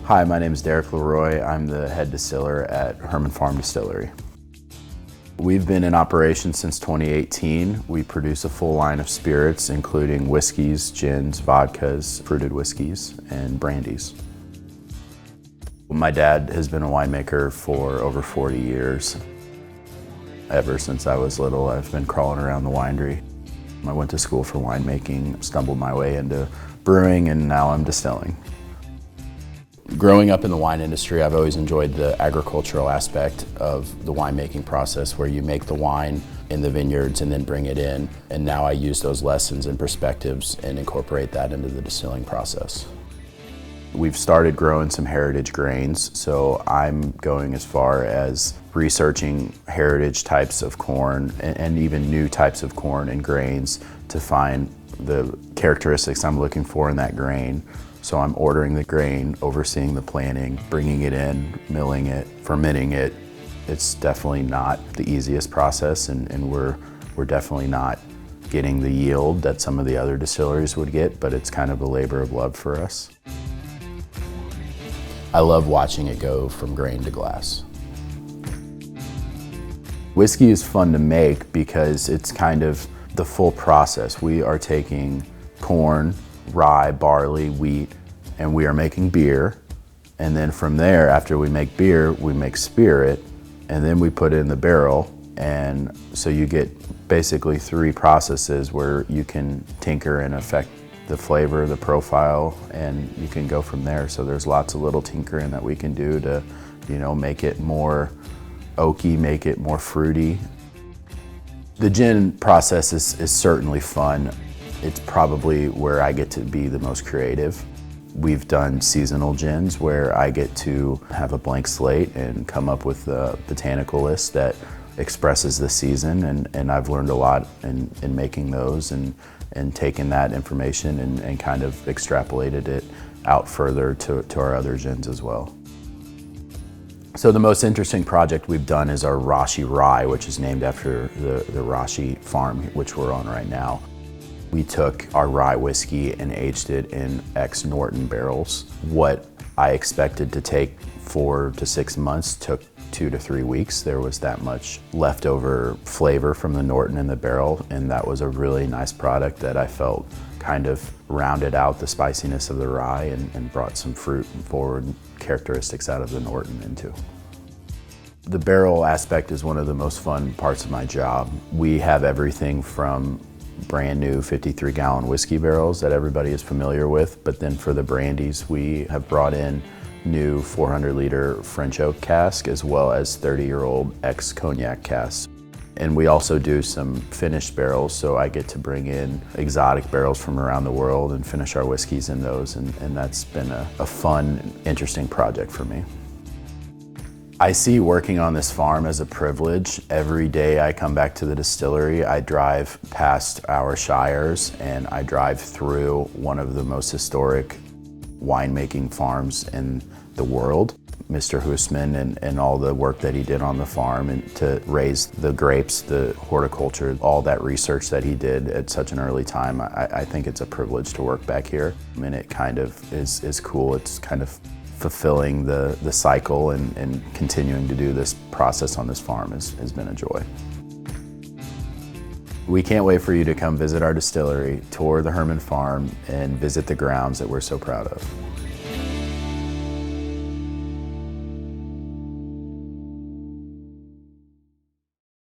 Hi, my name is Derek LeRoy. I'm the head distiller at Hermann Farm Distillery. We've been in operation since 2018. We produce a full line of spirits, including whiskeys, gins, vodkas, fruited whiskeys, and brandies. My dad has been a winemaker for over 40 years. Ever since I was little, I've been crawling around the winery. I went to school for winemaking, stumbled my way into brewing, and now I'm distilling. Growing up in the wine industry, I've always enjoyed the agricultural aspect of the winemaking process, where you make the wine in the vineyards and then bring it in. And now I use those lessons and perspectives and incorporate that into the distilling process. We've started growing some heritage grains, so I'm going as far as researching heritage types of corn and even new types of corn and grains to find the characteristics I'm looking for in that grain. So I'm ordering the grain, overseeing the planning, bringing it in, milling it, fermenting it. It's definitely not the easiest process, and we're definitely not getting the yield that some of the other distilleries would get, but it's kind of a labor of love for us. I love watching it go from grain to glass. Whiskey is fun to make because it's kind of the full process. We are taking corn, rye, barley, wheat, and we are making beer. And then from there, after we make beer, we make spirit, and then we put it in the barrel. And so you get basically 3 processes where you can tinker and affect the flavor, the profile, and you can go from there. So there's lots of little tinkering that we can do to, make it more oaky, make it more fruity. The gin process is certainly fun. It's probably where I get to be the most creative. We've done seasonal gins where I get to have a blank slate and come up with a botanical list that expresses the season, and I've learned a lot in making those and taken that information and kind of extrapolated it out further to our other gins as well. So the most interesting project we've done is our Rashi Rye, which is named after the Rashi farm, which we're on right now. We took our rye whiskey and aged it in ex-Norton barrels. What I expected to take 4 to 6 months took 2 to 3 weeks. There was that much leftover flavor from the Norton in the barrel, and that was a really nice product that I felt kind of rounded out the spiciness of the rye and brought some fruit and forward characteristics out of the Norton into. The barrel aspect is one of the most fun parts of my job. We have everything from brand new 53-gallon whiskey barrels that everybody is familiar with, but then for the brandies, we have brought in new 400-liter French oak cask as well as 30-year-old ex-cognac casks. And we also do some finished barrels, so I get to bring in exotic barrels from around the world and finish our whiskeys in those, and that's been a fun, interesting project for me. I see working on this farm as a privilege. Every day I come back to the distillery, I drive past our shires and I drive through one of the most historic winemaking farms in the world. Mr. Huisman and all the work that he did on the farm and to raise the grapes, the horticulture, all that research that he did at such an early time, I think it's a privilege to work back here. I mean, it kind of is cool. It's kind of fulfilling the cycle and continuing to do this process on this farm has been a joy. We can't wait for you to come visit our distillery, tour the Hermann Farm, and visit the grounds that we're so proud of.